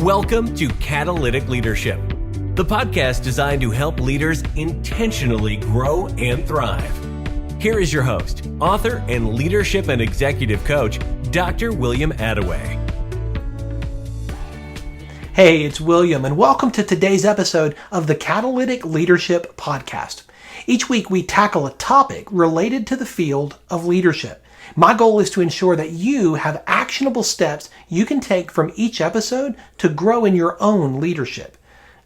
Welcome to Catalytic Leadership, the podcast designed to help leaders intentionally grow and thrive. Here is your host, author, and leadership and executive coach, Dr. William Attaway. Hey, it's William, and welcome to today's episode of the Catalytic Leadership Podcast. Each week, we tackle a topic related to the field of leadership. My goal is to ensure that you have actionable steps you can take from each episode to grow in your own leadership.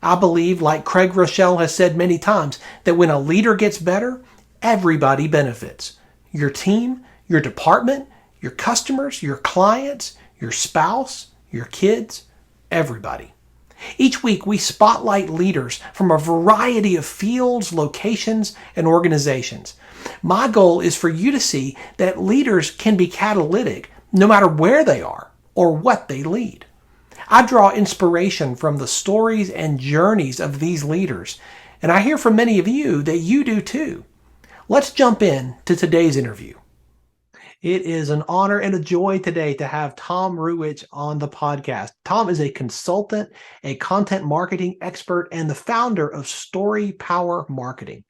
I believe, like Craig Rochelle has said many times, that when a leader gets better, everybody benefits. Your team, your department, your customers, your clients, your spouse, your kids, everybody. Each week, we spotlight leaders from a variety of fields, locations, and organizations. My goal is for you to see that leaders can be catalytic no matter where they are or what they lead. I draw inspiration from the stories and journeys of these leaders, and I hear from many of you that you do too. Let's jump in to today's interview. It is an honor and a joy today to have Tom Ruwitch on the podcast. Tom is a consultant, a content marketing expert, and the founder of Story Power Marketing.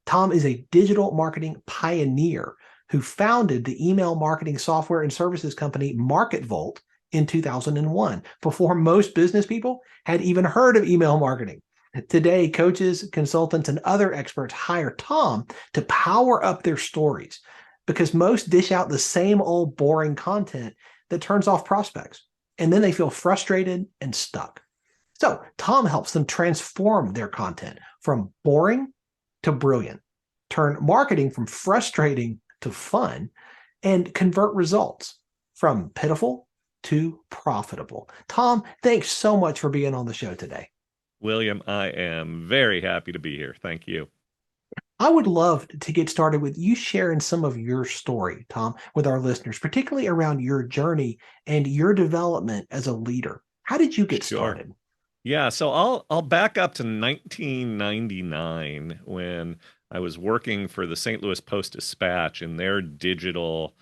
Tom is a digital marketing pioneer who founded the email marketing software and services company MarketVolt in 2001, before most business people had even heard of email marketing. Today, coaches, consultants, and other experts hire Tom to power up their stories because most dish out the same old boring content that turns off prospects, and then they feel frustrated and stuck. So Tom helps them transform their content from boring to brilliant, turn marketing from frustrating to fun, and convert results from pitiful to profitable. Tom, thanks so much for being on the show today. William, I am very happy to be here. Thank you. I would love to get started with you sharing some of your story, Tom, with our listeners, particularly around your journey and your development as a leader. How did you get started? Yeah, so I'll back up to 1999 when I was working for the St. Louis Post-Dispatch in their digital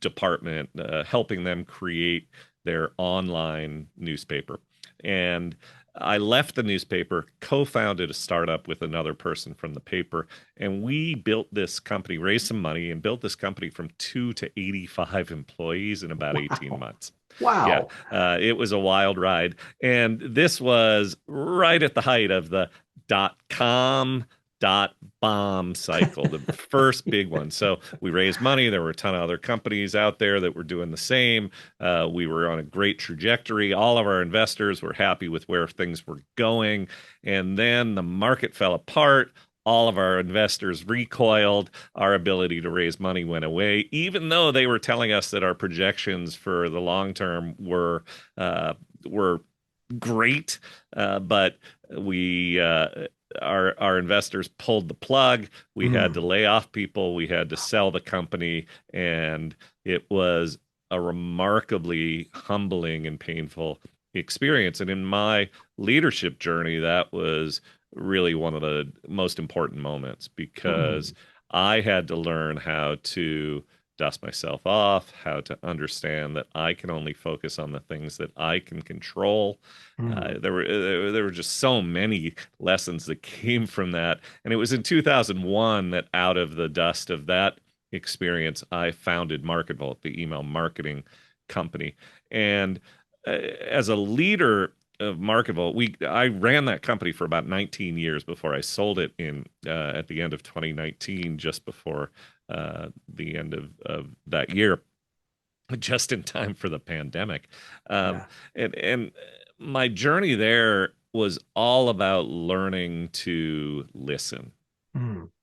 department, helping them create their online newspaper. And I left the newspaper, co-founded a startup with another person from the paper, and we built this company, raised some money, and built this company from 2 to 85 employees in about 18 months. Wow. Yeah, it was a wild ride. And this was right at the height of the .com, .bomb cycle, the first big one. So we raised money. There were a ton of other companies out there that were doing the same. We were on a great trajectory. All of our investors were happy with where things were going. And then the market fell apart. All of our investors recoiled. Our ability to raise money went away, even though they were telling us that our projections for the long term were great. But we our investors pulled the plug. We had to lay off people. We had to sell the company, and it was a remarkably humbling and painful experience. And in my leadership journey, that was really one of the most important moments because I had to learn how to dust myself off, how to understand that I can only focus on the things that I can control. There were just so many lessons that came from that. And it was in 2001 that out of the dust of that experience, I founded MarketVolt, the email marketing company. And as a leader of MarketVolt, I ran that company for about 19 years before I sold it at the end of 2019, just before the end of that year, just in time for the pandemic. And my journey there was all about learning to listen,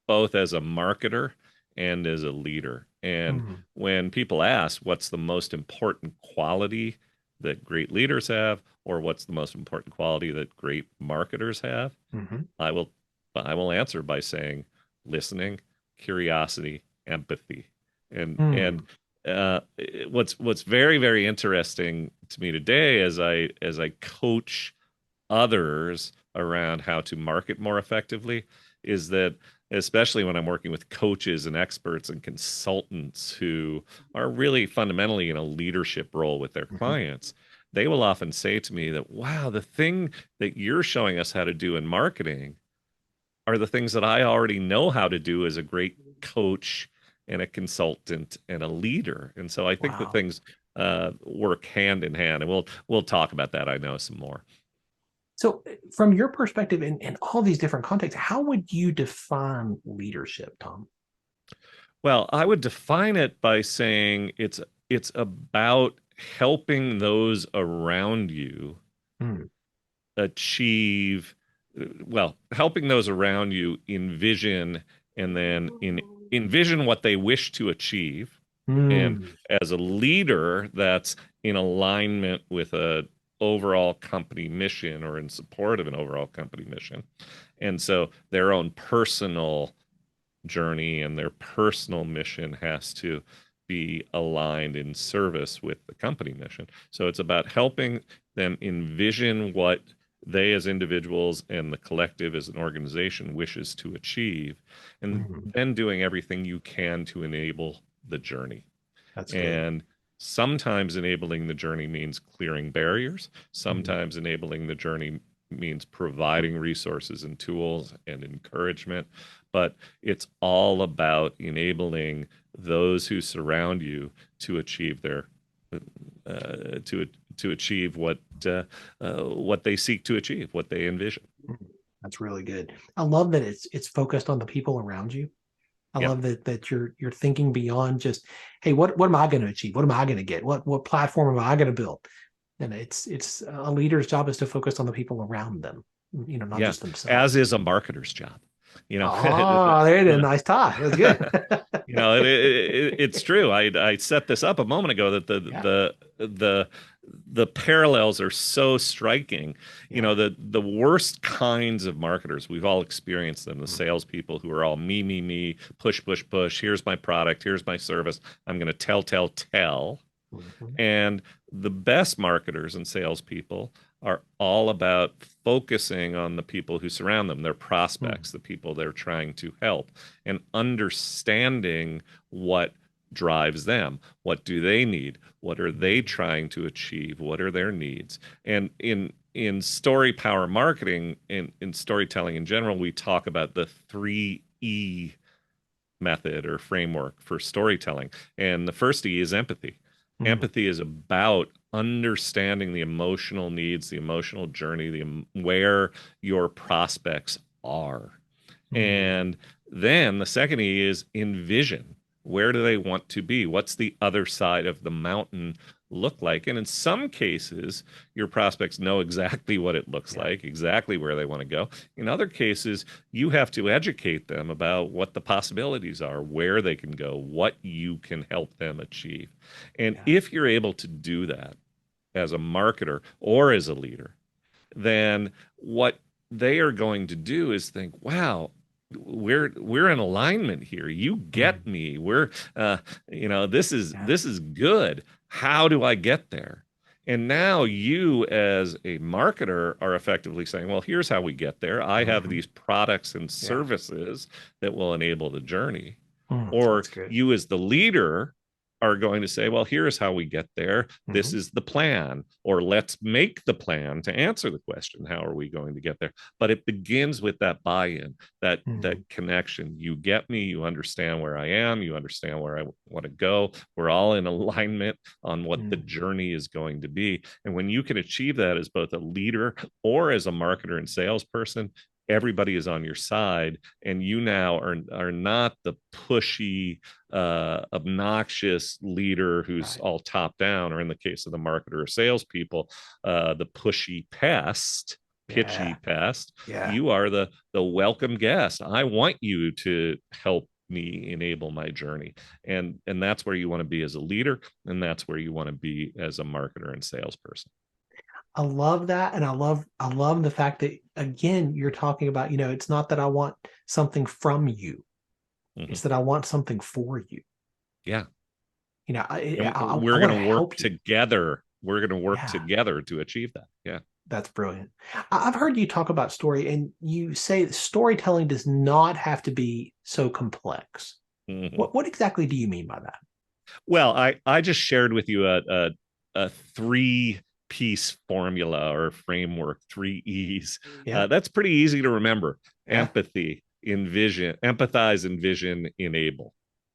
both as a marketer and as a leader. And when people ask what's the most important quality that great leaders have, or what's the most important quality that great marketers have, I will answer by saying listening, curiosity, empathy. And what's very, very interesting to me today as I coach others around how to market more effectively is that, especially when I'm working with coaches and experts and consultants who are really fundamentally in a leadership role with their clients, they will often say to me that, wow, the thing that you're showing us how to do in marketing are the things that I already know how to do as a great coach and a consultant and a leader. And so I think that Wow. things work hand in hand, and we'll talk about that. I know some more. So, from your perspective in all these different contexts, how would you define leadership, Tom? Well, I would define it by saying it's about helping those around you Mm, achieve, well, helping those around you envision and then envision what they wish to achieve. And mm, as a leader, that's in alignment with a overall company mission or in support of an overall company mission. And so their own personal journey and their personal mission has to be aligned in service with the company mission. So it's about helping them envision what they as individuals and the collective as an organization wishes to achieve, and mm. then doing everything you can to enable the journey. That's good. And sometimes enabling the journey means clearing barriers. Mm, Sometimes enabling the journey means providing resources and tools and encouragement. But it's all about enabling those who surround you to achieve their to achieve what they seek to achieve, what they envision. mm. That's really good. I love that it's focused on the people around you. I Yep. love that you're thinking beyond just, hey, what am I going to achieve? What am I going to get? What platform am I going to build? And it's a leader's job is to focus on the people around them, not Yeah. just themselves. As is a marketer's job. You know, Oh, there it is. the, Nice tie. That's good. it's true. I set this up a moment ago that Yeah. the parallels are so striking. Yeah. The worst kinds of marketers, we've all experienced them, the Mm-hmm. salespeople who are all me, push, push, push. Here's my product. Here's my service. I'm going to tell. Mm-hmm. And the best marketers and salespeople are all about focusing on the people who surround them, their prospects, the people they're trying to help, and understanding what drives them. What do they need? What are they trying to achieve? What are their needs? And in story power marketing, in storytelling in general, we talk about the 3E method or framework for storytelling. And the first E is empathy. Mm-hmm. Empathy is about understanding the emotional needs, the emotional journey, where your prospects are. Mm-hmm. And then the second E is envision. Where do they want to be? What's the other side of the mountain look like? And in some cases, your prospects know exactly what it looks Yeah. like, exactly where they want to go. In other cases, you have to educate them about what the possibilities are, where they can go, what you can help them achieve. And Yeah. if you're able to do that as a marketer or as a leader, then what they are going to do is think, wow, we're in alignment here. You Mm. get me. We're this is Yeah. this is good. How do I get there? And now you as a marketer are effectively saying, well, here's how we get there. I have Mm-hmm. these products and Yeah. services that will enable the journey. That's Or good. you as the leader are going to say, well, here's how we get there. This Mm-hmm. is the plan. Or let's make the plan to answer the question, how are we going to get there? But it begins with that buy-in, that Mm-hmm. connection. You get me, you understand where I am, you understand where I want to go. We're all in alignment on what the Mm-hmm. journey is going to be. And when you can achieve that as both a leader or as a marketer and salesperson, everybody is on your side, and you now are not the pushy, obnoxious leader who's Right. all top down, or in the case of the marketer or salespeople, the pushy pest, pitchy Yeah. pest. Yeah. You are the welcome guest. I want you to help me enable my journey, and that's where you want to be as a leader, and that's where you want to be as a marketer and salesperson. I love that. And I love the fact that again, you're talking about, it's not that I want something from you. Mhm. It's that I want something for you. Yeah, I and I we're want going to to work help you. together. We're going to work Yeah. together to achieve that. Yeah. That's brilliant. I've heard you talk about story, and you say that storytelling does not have to be so complex. Mhm. What exactly do you mean by that? Well, I just shared with you a 3 piece formula or framework, 3 E's. Yeah. That's pretty easy to remember. Yeah. Empathy, envision, empathize, envision, enable.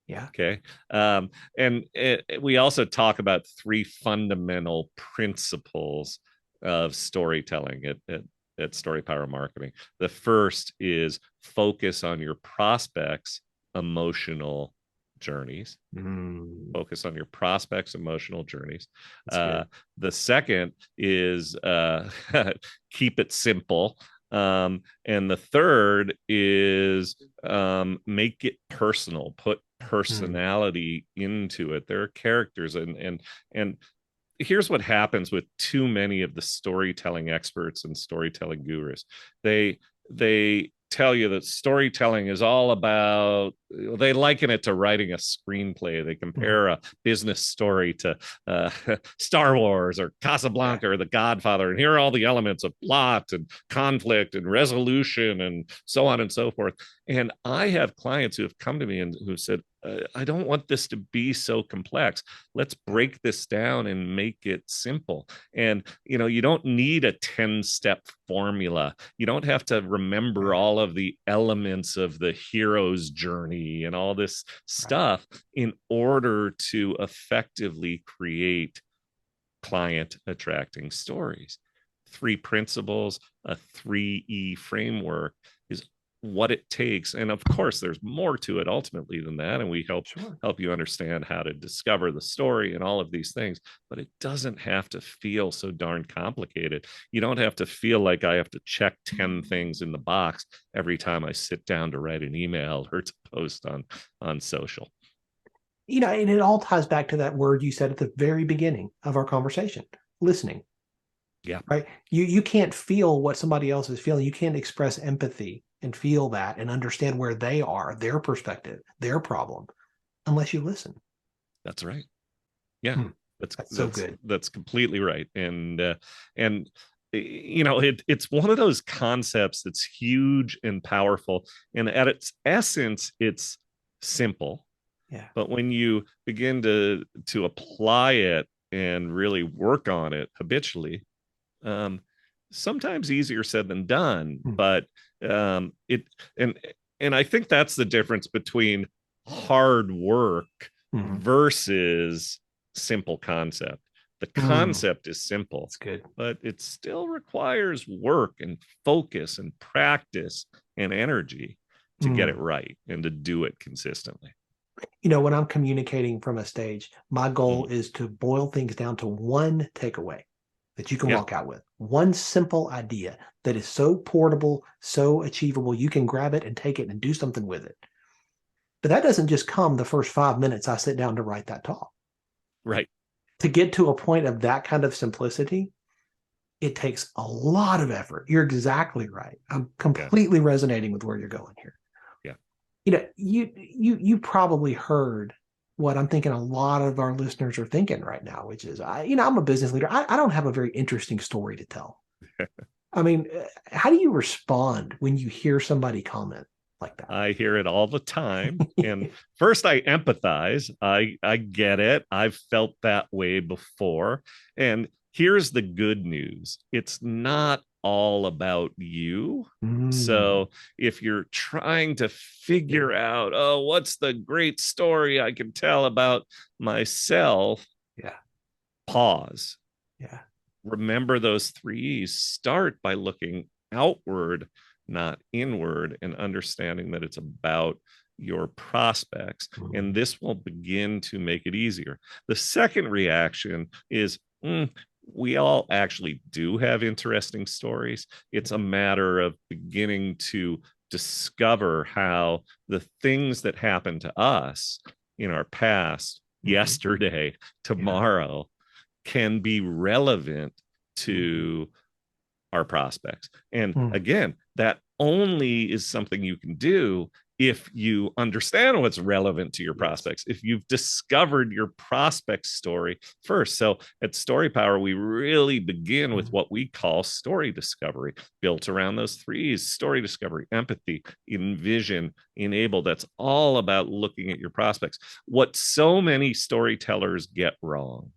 Yeah. Okay. And we also talk about 3 fundamental principles of storytelling at Story Power Marketing. The first is focus on your prospects' emotional journeys. Focus on your prospects' emotional journeys. The second is keep it simple. And the third is make it personal, put personality into it. There are characters, and here's what happens with too many of the storytelling experts and storytelling gurus. They tell you that storytelling is all about, they liken it to writing a screenplay. They compare a business story to Star Wars or Casablanca or The Godfather, and here are all the elements of plot and conflict and resolution and so on and so forth. And I have clients who have come to me and who said, I don't want this to be so complex. Let's break this down and make it simple. And, you don't need a 10-step formula. You don't have to remember all of the elements of the hero's journey and all this stuff in order to effectively create client attracting stories. 3 principles, a 3E framework is what it takes. And of course, there's more to it ultimately than that. And we help you understand how to discover the story and all of these things. But it doesn't have to feel so darn complicated. You don't have to feel like I have to check 10 things in the box every time I sit down to write an email or to post on social. And it all ties back to that word you said at the very beginning of our conversation, listening. Yeah. Right. You can't feel what somebody else is feeling. You can't express empathy and feel that and understand where they are, their perspective, their problem, unless you listen. That's right. Yeah. That's so good. That's completely right. And it's one of those concepts that's huge and powerful. And at its essence, it's simple. Yeah. But when you begin to apply it and really work on it habitually, sometimes easier said than done. But and I think that's the difference between hard work versus simple concept. The concept is simple. That's good. But it still requires work and focus and practice and energy to get it right and to do it consistently. When I'm communicating from a stage, my goal is to boil things down to one takeaway that you can walk out with. One simple idea that is so portable, so achievable, you can grab it and take it and do something with it. But that doesn't just come the first 5 minutes I sit down to write that talk. Right. To get to a point of that kind of simplicity, it takes a lot of effort. You're exactly right. I'm completely resonating with where you're going here. Yeah. You probably heard what I'm thinking a lot of our listeners are thinking right now, which is, I'm a business leader. I don't have a very interesting story to tell. I mean, how do you respond when you hear somebody comment like that? I hear it all the time. And first I empathize. I get it. I've felt that way before. And here's the good news. It's not all about you. So if you're trying to figure out, what's the great story I can tell about myself? Pause. Remember those 3 E's. Start by looking outward, not inward, and understanding that it's about your prospects. And this will begin to make it easier. The second reaction is, we all actually do have interesting stories. It's a matter of beginning to discover how the things that happen to us in our past, yesterday, tomorrow, can be relevant to our prospects. And again, that only is something you can do if you understand what's relevant to your prospects, if you've discovered your prospect story first. So at Story Power, we really begin with what we call story discovery, built around those 3 E's: story discovery, empathy, envision, enable. That's all about looking at your prospects. What so many storytellers get wrong,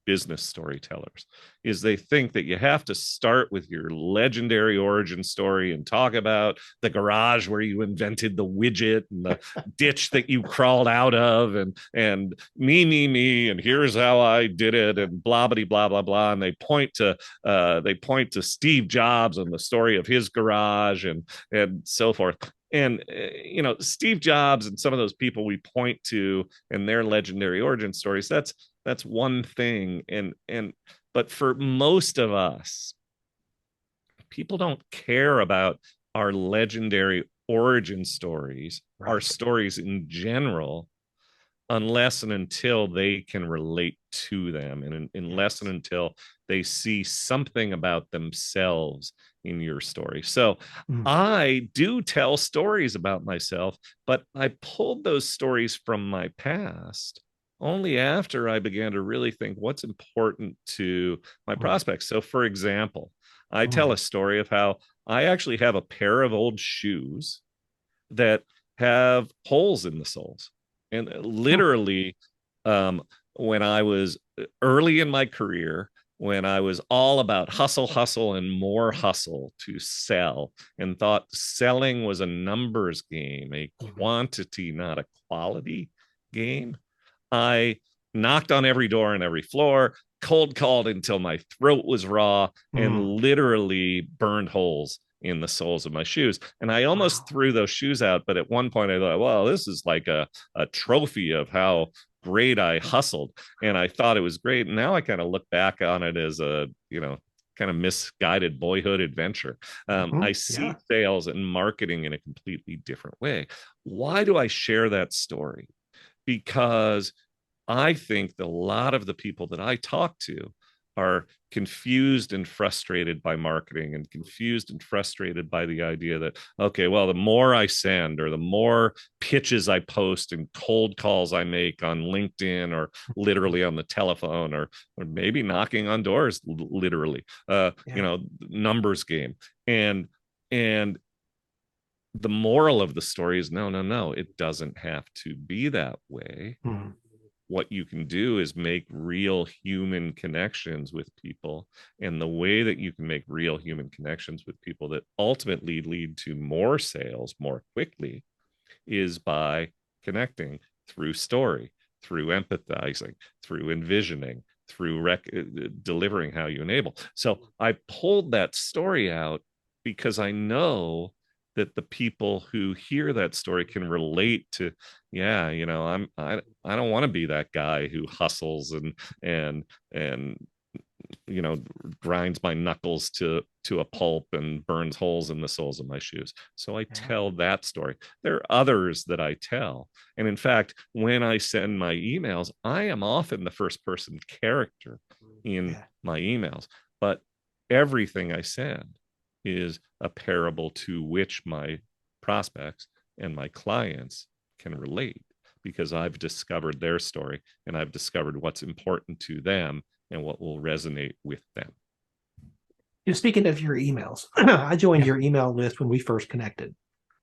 business storytellers is they think that you have to start with your legendary origin story and talk about the garage where you invented the widget and the ditch that you crawled out of, and me, and here's how I did it, and blah blah blah, and they point to Steve Jobs and the story of his garage and so forth. And Steve Jobs and some of those people we point to and their legendary origin stories, that's one thing. But for most of us, people don't care about our legendary origin stories, right, our stories in general, unless and until they can relate to them, and unless and until they see something about themselves in your story. So I do tell stories about myself, but I pulled those stories from my past only after I began to really think what's important to my prospects. So, for example, I tell a story of how I actually have a pair of old shoes that have holes in the soles. And literally, when I was early in my career, when I was all about hustle, and more hustle to sell, and thought selling was a numbers game, a quantity, not a quality game, I knocked on every door and every floor, cold called until my throat was raw, and literally burned holes in the soles of my shoes. And I almost threw those shoes out. But at one point I thought, well, this is like a trophy of how great I hustled. And I thought it was great. And now I kind of look back on it as a, kind of misguided boyhood adventure. I see sales and marketing in a completely different way. Why do I share that story? Because I think that a lot of the people that I talk to are confused and frustrated by marketing, and confused and frustrated by the idea that, okay, well, the more I send, or the more pitches I post and cold calls I make on LinkedIn, or literally on the telephone, or maybe knocking on doors, literally, numbers game. And the moral of the story is no, it doesn't have to be that way. What you can do is make real human connections with people. And the way that you can make real human connections with people that ultimately lead to more sales more quickly is by connecting through story, through empathizing, through envisioning, through delivering how you enable. So I pulled that story out because I know that the people who hear that story can relate to, I don't want to be that guy who hustles and grinds my knuckles to a pulp and burns holes in the soles of my shoes. So I tell that story. There are others that I tell. And in fact, when I send my emails, I am often the first person character in my emails, but everything I send is a parable to which my prospects and my clients can relate, because I've discovered their story, and I've discovered what's important to them and what will resonate with them. Speaking of your emails, I joined your email list when we first connected.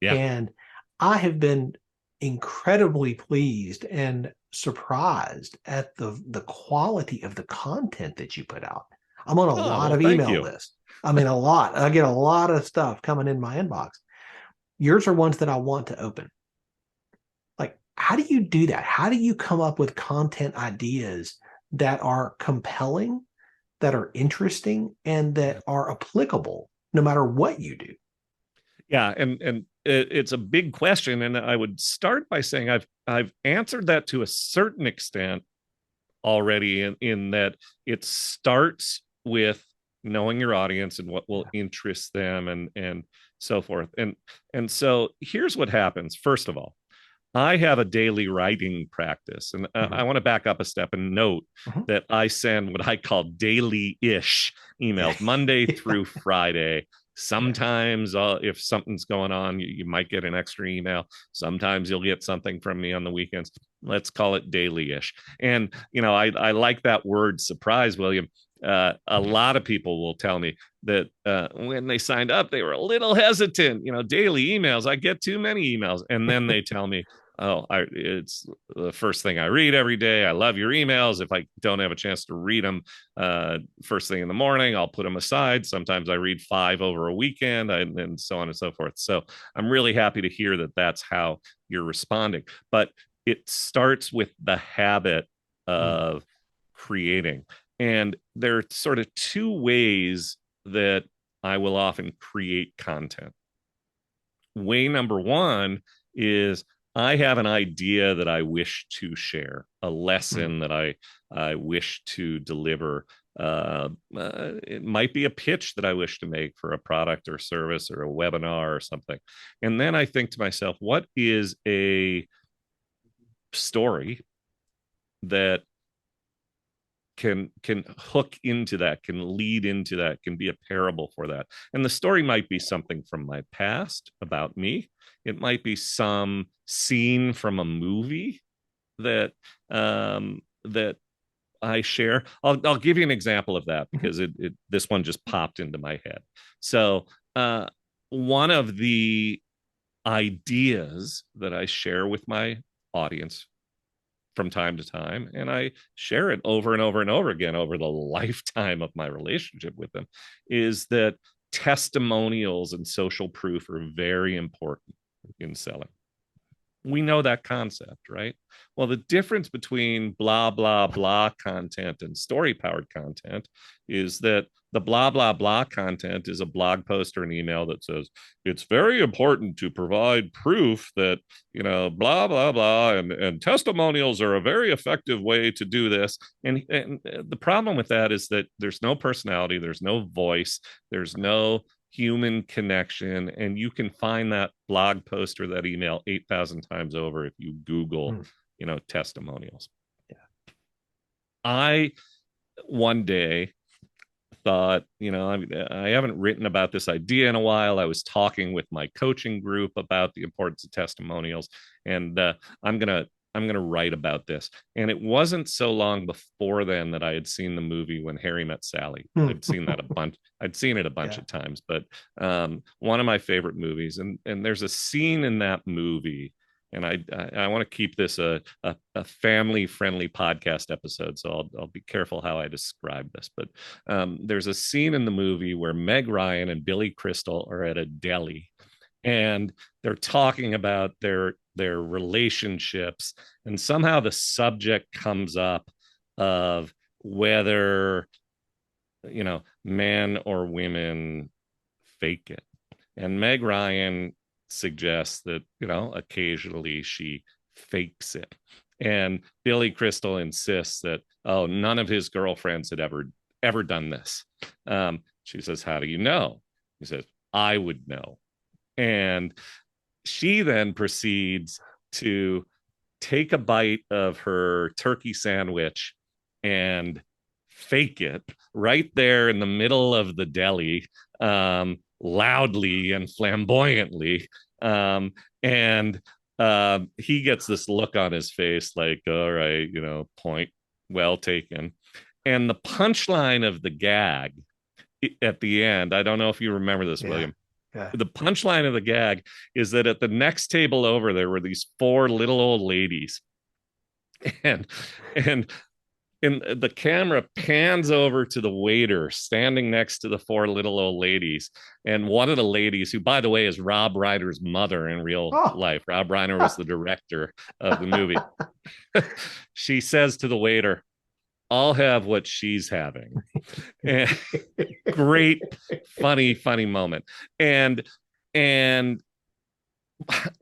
And I have been incredibly pleased and surprised at the quality of the content that you put out. I'm on a lot of email lists. I mean, a lot. I get a lot of stuff coming in my inbox. Yours are ones that I want to open. Like, how do you do that? How do you come up with content ideas that are compelling, that are interesting, and that are applicable no matter what you do? Yeah, and it's a big question, and I would start by saying I've answered that to a certain extent already, in that it starts with knowing your audience and what will interest them, and so forth. And so here's what happens. First of all, I have a daily writing practice, and I want to back up a step and note that I send what I call daily-ish emails, Monday through Friday. Sometimes if something's going on, you might get an extra email. Sometimes you'll get something from me on the weekends. Let's call it daily-ish. And, I like that word surprise, William. A lot of people will tell me that when they signed up, they were a little hesitant. Daily emails, I get too many emails. And then they tell me, It's the first thing I read every day. I love your emails. If I don't have a chance to read them first thing in the morning, I'll put them aside. Sometimes I read 5 over a weekend, and so on and so forth. So I'm really happy to hear that that's how you're responding. But it starts with the habit of creating. And there are sort of 2 ways that I will often create content. Way number 1 is I have an idea that I wish to share, a lesson that I wish to deliver. It might be a pitch that I wish to make for a product or service or a webinar or something. And then I think to myself, what is a story that can hook into that, can lead into that, can be a parable for that? And the story might be something from my past about me. It might be some scene from a movie that that I share. I'll give you an example of that because this one just popped into my head. So one of the ideas that I share with my audience from time to time, and I share it over and over and over again over the lifetime of my relationship with them, is that testimonials and social proof are very important in selling. We know that concept, right? Well, the difference between blah, blah, blah content and story powered content is that the blah, blah, blah content is a blog post or an email that says, it's very important to provide proof that, blah, blah, blah, and testimonials are a very effective way to do this. And the problem with that is that there's no personality, there's no voice, there's no human connection, and you can find that blog post or that email 8,000 times over if you Google testimonials. I one day thought, I haven't written about this idea in a while. I was talking with my coaching group about the importance of testimonials, and I'm gonna write about this. And it wasn't so long before then that I had seen the movie When Harry Met Sally. I'd seen that a bunch. I'd seen it a bunch of times, but one of my favorite movies. And there's a scene in that movie, and I want to keep this a family friendly podcast episode, so I'll be careful how I describe this. But there's a scene in the movie where Meg Ryan and Billy Crystal are at a deli, and they're talking about their relationships, and somehow the subject comes up of whether men or women fake it. And Meg Ryan suggests that occasionally she fakes it, and Billy Crystal insists that none of his girlfriends had ever done this. She says, how do you know? He says, I would know. And she then proceeds to take a bite of her turkey sandwich and fake it right there in the middle of the deli, loudly and flamboyantly. And he gets this look on his face like, all right, point well taken. And the punchline of the gag at the end, I don't know if you remember this, William. Yeah. The punchline of the gag is that at the next table over, there were these 4 little old ladies, and the camera pans over to the waiter standing next to the 4 little old ladies. And one of the ladies, who, by the way, is Rob Reiner's mother in real life. Rob Reiner was the director of the movie. She says to the waiter, I'll have what she's having. And great, funny moment. And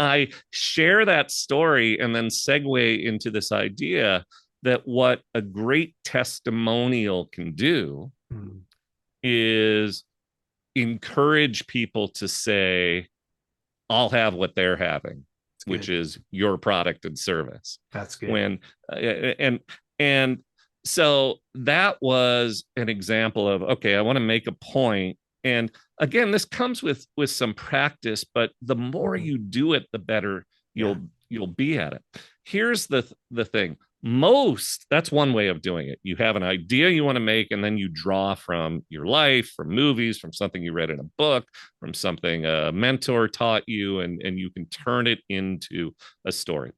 I share that story and then segue into this idea that what a great testimonial can do is encourage people to say, I'll have what they're having, which is your product and service. That's good. And so that was an example of, okay, I want to make a point. And again, this comes with some practice, but the more you do it, the better you'll be at it. Here's the thing. That's one way of doing it. You have an idea you want to make, and then you draw from your life, from movies, from something you read in a book, from something a mentor taught you, and you can turn it into a story.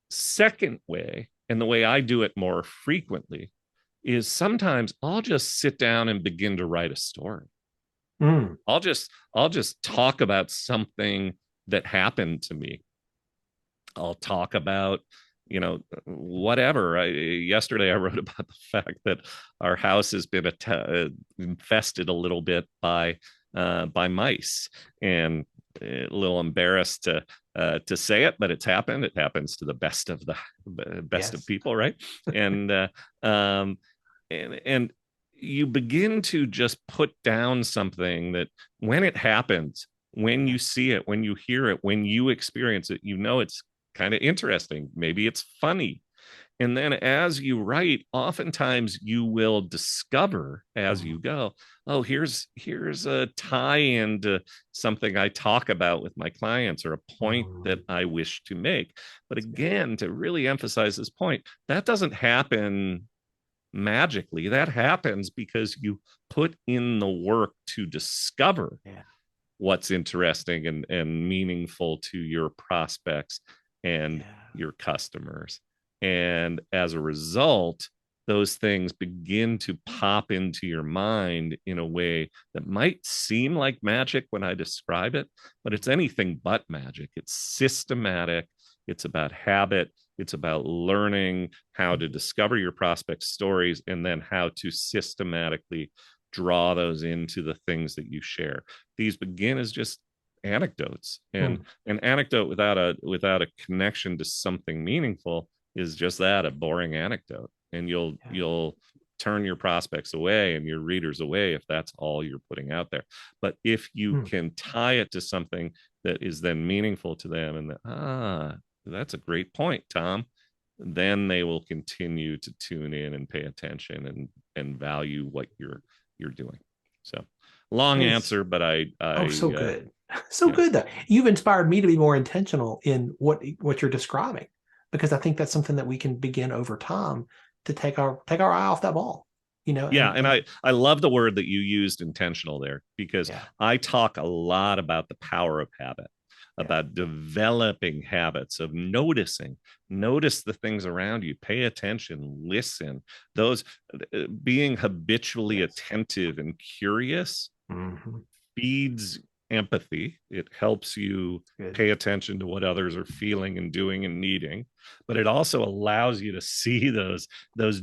Second way, and the way I do it more frequently, is sometimes I'll just sit down and begin to write a story. Mm. I'll just talk about something that happened to me. I'll talk about, whatever. Yesterday I wrote about the fact that our house has been infested a little bit by mice, and a little embarrassed to say it, but it's happened. It happens to the best of Yes. people, right? And and you begin to just put down something that when it happens, when you see it, when you hear it, when you experience it, it's kind of interesting. Maybe it's funny. And then as you write, oftentimes you will discover as you go, oh, here's a tie-in to something I talk about with my clients, or a point that I wish to make. But again, to really emphasize this point, that doesn't happen magically. That happens because you put in the work to discover what's interesting and meaningful to your prospects and your customers. And as a result, those things begin to pop into your mind in a way that might seem like magic when I describe it, but it's anything but magic. It's systematic. It's about habit. It's about learning how to discover your prospect stories, and then how to systematically draw those into the things that you share. These begin as just anecdotes, and an anecdote without a connection to something meaningful is just that, a boring anecdote. And you'll turn your prospects away and your readers away if that's all you're putting out there. But if you can tie it to something that is then meaningful to them, and that's a great point, Tom, then they will continue to tune in and pay attention and value what you're doing. So long answer, but so good. So good though. You've inspired me to be more intentional in what you're describing, because I think that's something that we can begin over time to take our eye off that ball. And I love the word that you used, intentional, there, because I talk a lot about the power of habit, about developing habits of notice the things around you, pay attention, listen. Those being habitually attentive and curious feeds empathy. It helps you pay attention to what others are feeling and doing and needing, but it also allows you to see those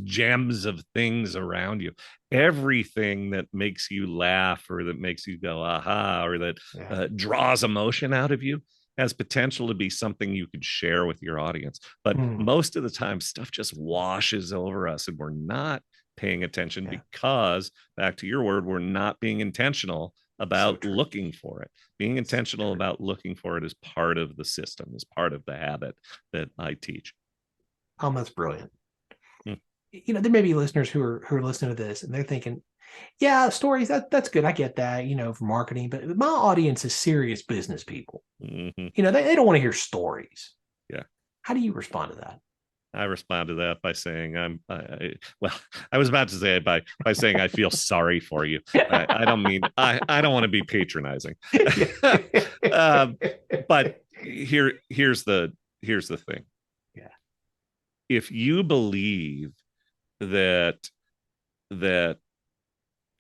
gems of things around you. Everything that makes you laugh, or that makes you go aha, or that draws emotion out of you, has potential to be something you could share with your audience. But most of the time, stuff just washes over us, and we're not paying attention because, back to your word, we're not being intentional about looking for it. Being intentional about looking for it is part of the system, is part of the habit that I teach. That's brilliant. There may be listeners who are listening to this and they're thinking, stories, that's good. I get that, for marketing, but my audience is serious business people. They don't want to hear stories. Yeah. How do you respond to that? I respond to that by saying I was about to say by saying I feel sorry for you. I don't mean, I don't want to be patronizing. But here's the thing. Yeah. If you believe that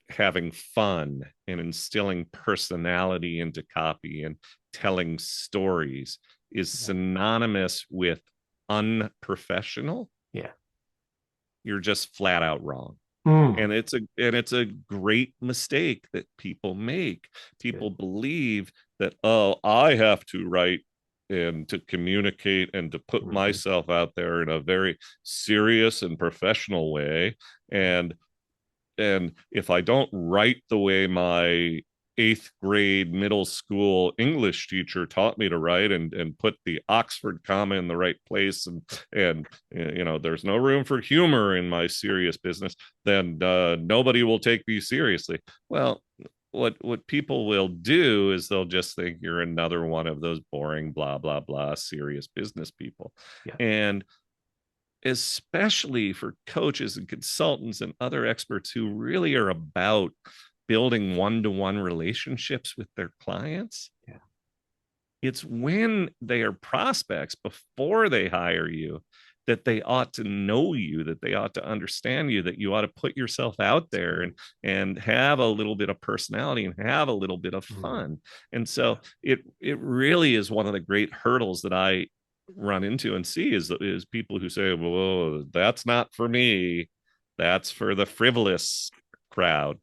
having fun and instilling personality into copy and telling stories is synonymous with unprofessional, you're just flat out wrong. And it's a great mistake that people make. People believe that, I have to write and to communicate and to put myself out there in a very serious and professional way, and if I don't write the way my 8th grade middle school English teacher taught me to write, and put the Oxford comma in the right place, and there's no room for humor in my serious business, then nobody will take me seriously. Well, what people will do is they'll just think you're another one of those boring blah blah blah serious business people. And especially for coaches and consultants and other experts who really are about building one-to-one relationships with their clients. Yeah. It's when they are prospects before they hire you that they ought to know you, that they ought to understand you, that you ought to put yourself out there and have a little bit of personality and have a little bit of fun. And so it really is one of the great hurdles that I run into and see is people who say, well, that's not for me, that's for the frivolous crowd.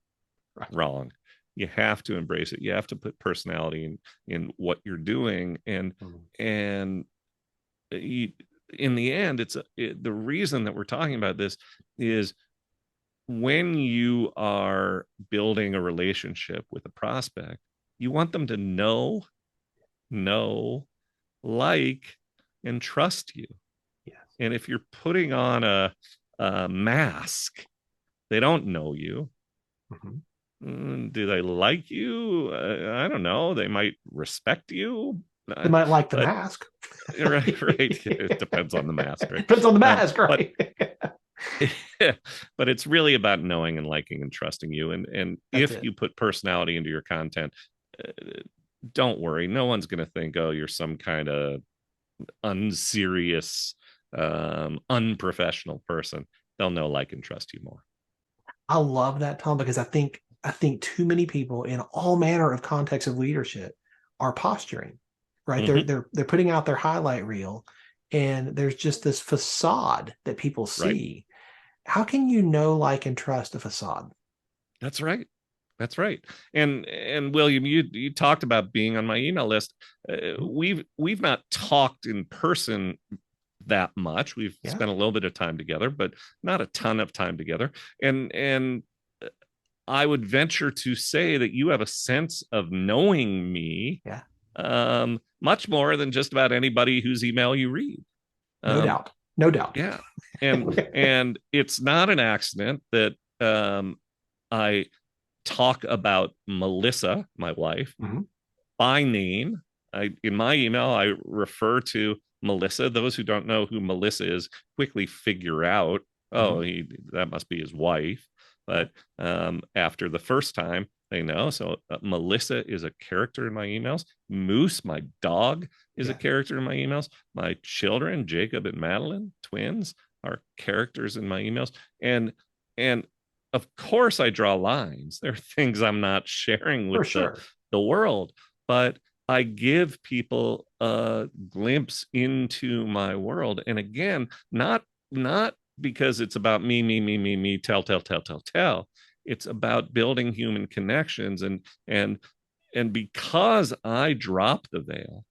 Right. Wrong. You have to embrace it. You have to put personality in what you're doing, and you, in the end, the reason that we're talking about this is when you are building a relationship with a prospect, you want them to know, like, and trust you. Yes. And if you're putting on a mask, they don't know you. Do they like you? I don't know. They might respect you. They might like the but mask. right. It depends on the mask, right? Depends on the mask, right? But it's really about knowing and liking and trusting you. And if you put personality into your content, don't worry. No one's going to think, oh, you're some kind of unserious, unprofessional person. They'll know, like, and trust you more. I love that, Tom, because I think too many people in all manner of contexts of leadership are posturing, right? They're putting out their highlight reel, and there's just this facade that people see. Right. How can you know, like, and trust a facade? That's right. That's right. And William, you talked about being on my email list. We've not talked in person that much. We've spent a little bit of time together, but not a ton of time together. And I would venture to say that you have a sense of knowing me, much more than just about anybody whose email you read. No doubt. Yeah. And it's not an accident that I talk about Melissa, my wife, by name. In my email, I refer to Melissa. Those who don't know who Melissa is quickly figure out, that must be his wife. But after the first time, they know. So Melissa is a character in my emails. Moose, my dog, is a character in my emails. My children, Jacob and Madeline, twins, are characters in my emails. And of course, I draw lines. There are things I'm not sharing with the world, but I give people a glimpse into my world. And again, not because it's about me, tell. It's about building human connections, and because I drop the veil,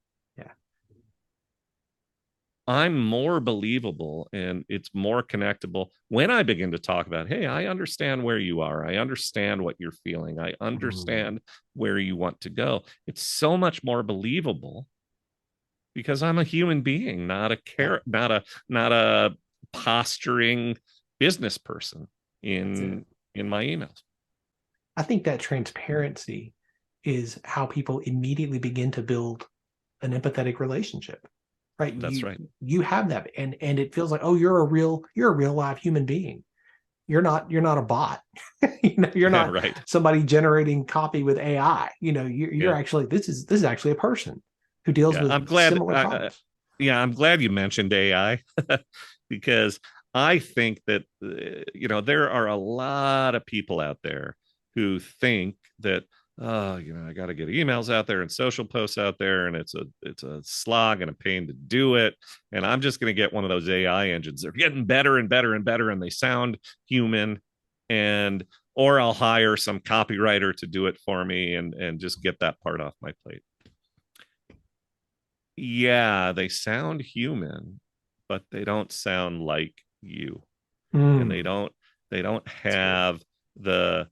I'm more believable and it's more connectable when I begin to talk about, hey, I understand where you are. I understand what you're feeling. I understand where you want to go. It's so much more believable because I'm a human being, not a posturing business person in my emails. I think that transparency is how people immediately begin to build an empathetic relationship. Right. That's right. You have that. And it feels like, oh, you're a real live human being. You're not a bot. You're not somebody generating copy with AI. You're actually, this is actually a person who deals with similar problems. I'm glad you mentioned AI because I think that, there are a lot of people out there who think that, I got to get emails out there and social posts out there, and it's a slog and a pain to do it. And I'm just going to get one of those AI engines. They're getting better and better and better, and they sound human. Or I'll hire some copywriter to do it for me and just get that part off my plate. Yeah, they sound human, but they don't sound like you, and they don't have the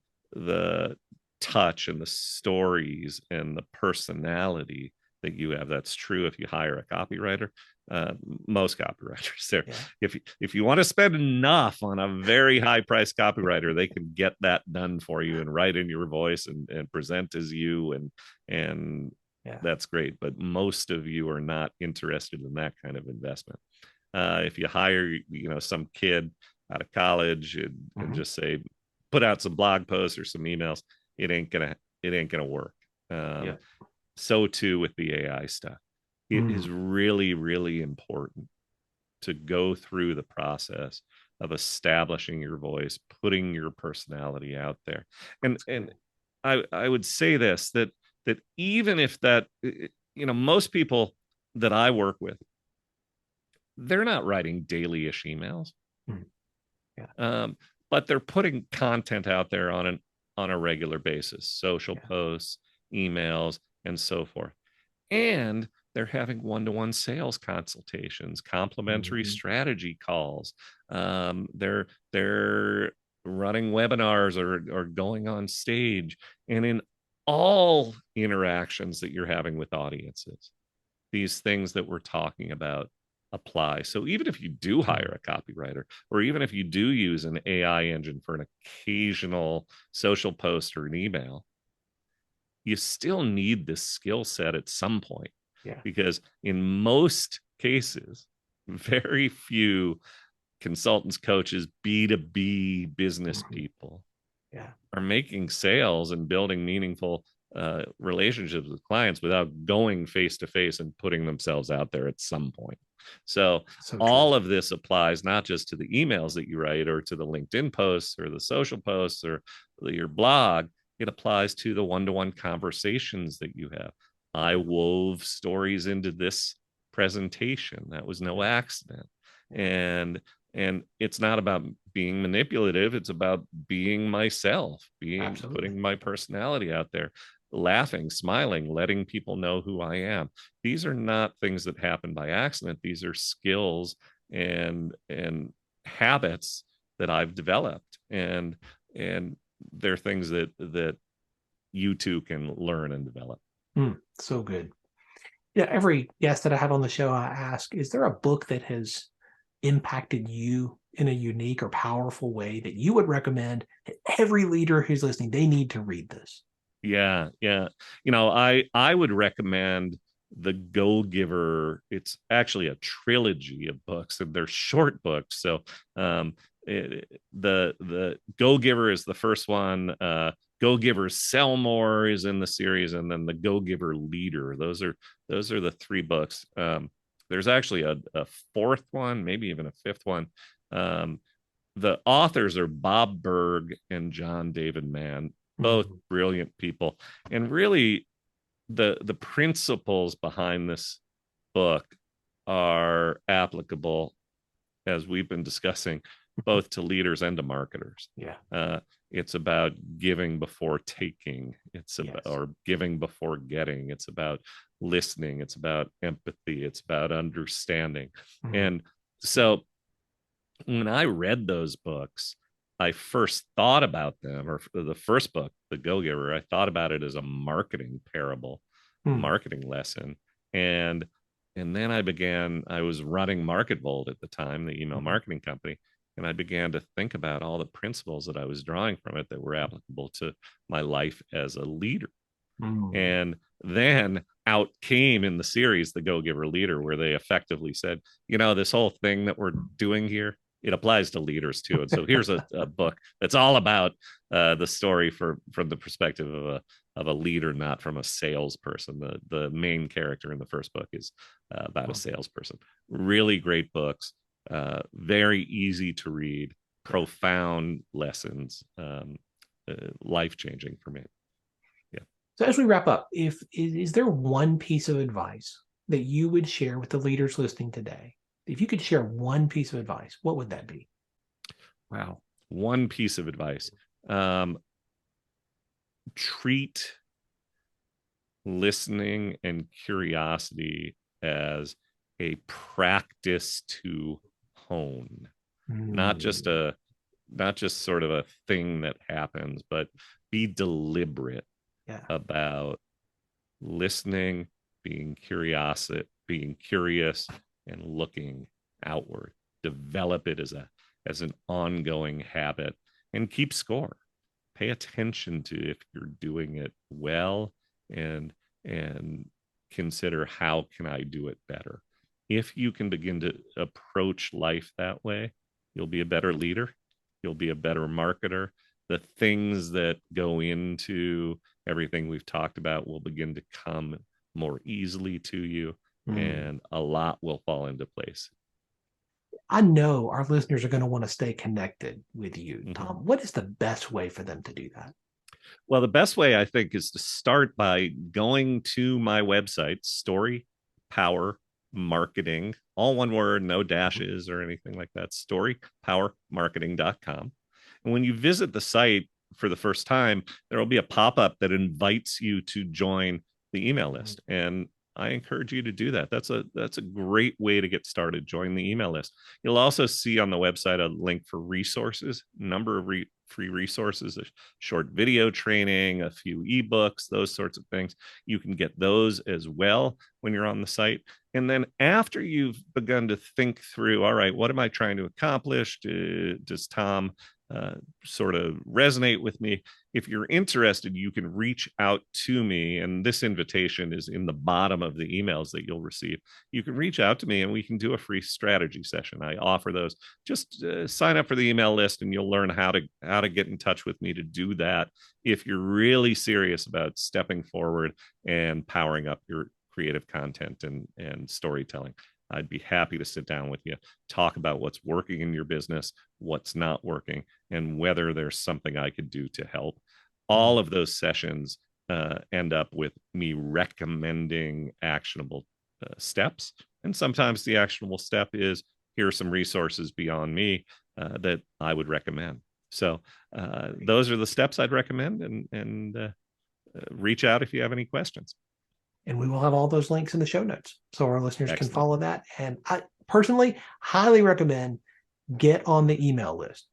touch and the stories and the personality that you have. That's true if you hire a copywriter. Most copywriters there, if you want to spend enough on a very high priced copywriter, they can get that done for you and write in your voice and present as you, and that's great. But most of you are not interested in that kind of investment. If you hire, some kid out of college and just say, put out some blog posts or some emails, it ain't gonna work. Yeah. So too with the AI stuff. It is Mm. really, really important to go through the process of establishing your voice, putting your personality out there. And I would say this, that even if that, most people that I work with, they're not writing daily-ish emails. Mm. Yeah. But they're putting content out there on a regular basis, social Yeah. posts, emails, and so forth. And they're having one-to-one sales consultations, complimentary Mhm. strategy calls. They're running webinars or going on stage, and in all interactions that you're having with audiences, these things that we're talking about apply. So even if you do hire a copywriter, or even if you do use an AI engine for an occasional social post or an email, you still need this skill set at some point, Yeah. because in most cases, very few consultants, coaches, B2B business Mhm. people Yeah. are making sales and building meaningful relationships with clients without going face to face and putting themselves out there at some point. So So true. all of this applies not just to the emails that you write or to the LinkedIn posts or the social posts or your blog. It applies to the one-to-one conversations that you have. I wove stories into this presentation. That was no accident. Yeah. And it's not about being manipulative. It's about being myself, Absolutely. putting my personality out there, laughing, smiling, letting people know who I am. These are not things that happen by accident. These are skills and habits that I've developed, and they're things that you too can learn and develop. So good. Yeah. Every guest that I have on the show, I ask, is there a book that has impacted you in a unique or powerful way that you would recommend that every leader who's listening, they need to read this? Yeah, yeah. I would recommend The Go Giver. It's actually a trilogy of books, and they're short books. So, the Go Giver is the first one. Go Giver Sell More is in the series, and then the Go Giver Leader. Those are the three books. There's actually a fourth one, maybe even a fifth one. Um, the authors are Bob Berg and John David Mann, both Mhm. brilliant people. And really, the principles behind this book are applicable, as we've been discussing, both to leaders and to marketers. Yeah. It's about giving before taking. It's about, Yes. or giving before getting. It's about listening. It's about empathy. It's about understanding. Mhm. And so when I read those books, I first thought about them, or the first book, The Go Giver, I thought about it as a marketing parable, a Hmm. marketing lesson. And then I was running MarketVolt at the time, the email Mhm. marketing company, and I began to think about all the principles that I was drawing from it that were applicable to my life as a leader. Mm. And then out came in the series The Go Giver Leader, where they effectively said, this whole thing that we're doing here, it applies to leaders too. And so here's a book that's all about the story from the perspective of a leader, not from a salesperson. The main character in the first book is about a Well, salesperson. Really great books, very easy to read, yeah. profound lessons, life changing for me. Yeah. So as we wrap up, if is there one piece of advice that you would share with the leaders listening today? If you could share one piece of advice, what would that be? Wow. One piece of advice. Um, Treat listening and curiosity as a practice to hone, not just Mm. a not just sort of a thing that happens, but be deliberate Yeah. about listening, being curious, and looking outward. Develop it as an ongoing habit, and keep score. Pay attention to if you're doing it well, and and consider, how can I do it better? If you can begin to approach life that way, you'll be a better leader. You'll be a better marketer. The things that go into everything we've talked about will begin to come more easily to you, and a lot will fall into place. I know our listeners are going to want to stay connected with you, Tom. What is the best way for them to do that? Well, the best way, I think, is to start by going to my website, Story Power Marketing, all one word, no dashes or anything like that, storypowermarketing.com. And when you visit the site for the first time, there will be a pop-up that invites you to join the email list. And I encourage you to do that. That's a great way to get started. Join the email list. You'll also see on the website a link for resources, a number of free resources, a short video training, a few ebooks, those sorts of things. You can get those as well when you're on the site. And then after you've begun to think through, all right, what am I trying to accomplish? Does Tom sort of resonate with me? If you're interested, you can reach out to me, and this invitation is in the bottom of the emails that you'll receive. You can reach out to me and we can do a free strategy session. I offer those. Just sign up for the email list and you'll learn how to get in touch with me to do that if you're really serious about stepping forward and powering up your creative content and storytelling. I'd be happy to sit down with you, talk about what's working in your business, what's not working, and whether there's something I could do to help. All of those sessions end up with me recommending actionable steps. And sometimes the actionable step is, here are some resources beyond me that I would recommend. So those are the steps I'd recommend, and reach out if you have any questions. And we will have all those links in the show notes so our listeners can follow that. And I personally highly recommend get on the email list.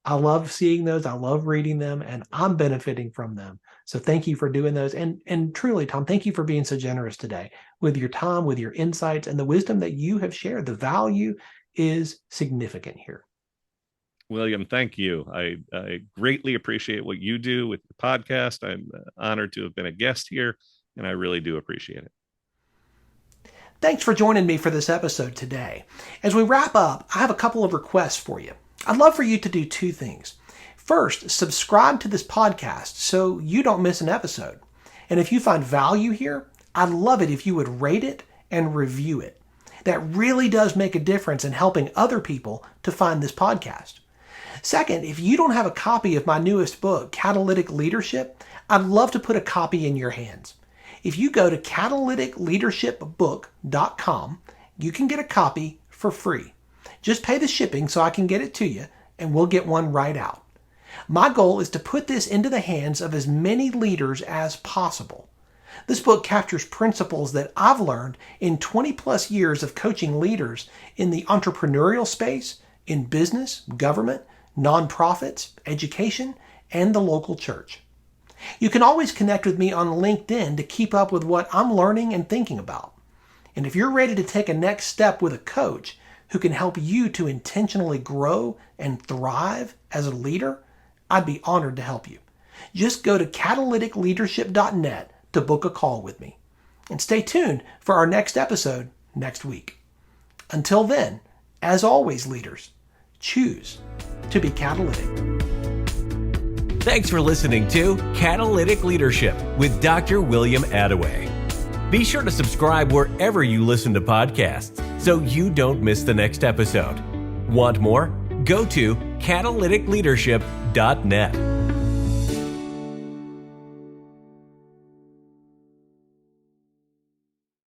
I love seeing those. I love reading them, and I'm benefiting from them. So thank you for doing those. And truly, Tom, thank you for being so generous today with your time, with your insights, and the wisdom that you have shared. The value is significant here. William, thank you. I greatly appreciate what you do with the podcast. I'm honored to have been a guest here, and I really do appreciate it. Thanks for joining me for this episode today. As we wrap up, I have a couple of requests for you. I'd love for you to do two things. First, subscribe to this podcast so you don't miss an episode. And if you find value here, I'd love it if you would rate it and review it. That really does make a difference in helping other people to find this podcast. Second, if you don't have a copy of my newest book, Catalytic Leadership, I'd love to put a copy in your hands. If you go to catalyticleadershipbook.com, you can get a copy for free. Just pay the shipping so I can get it to you, and we'll get one right out. My goal is to put this into the hands of as many leaders as possible. This book captures principles that I've learned in 20 plus years of coaching leaders in the entrepreneurial space, in business, government, nonprofits, education, and the local church. You can always connect with me on LinkedIn to keep up with what I'm learning and thinking about. And if you're ready to take a next step with a coach who can help you to intentionally grow and thrive as a leader, I'd be honored to help you. Just go to catalyticleadership.net to book a call with me. And stay tuned for our next episode next week. Until then, as always, leaders, choose to be catalytic. Thanks for listening to Catalytic Leadership with Dr. William Attaway. Be sure to subscribe wherever you listen to podcasts so you don't miss the next episode. Want more? Go to catalyticleadership.net.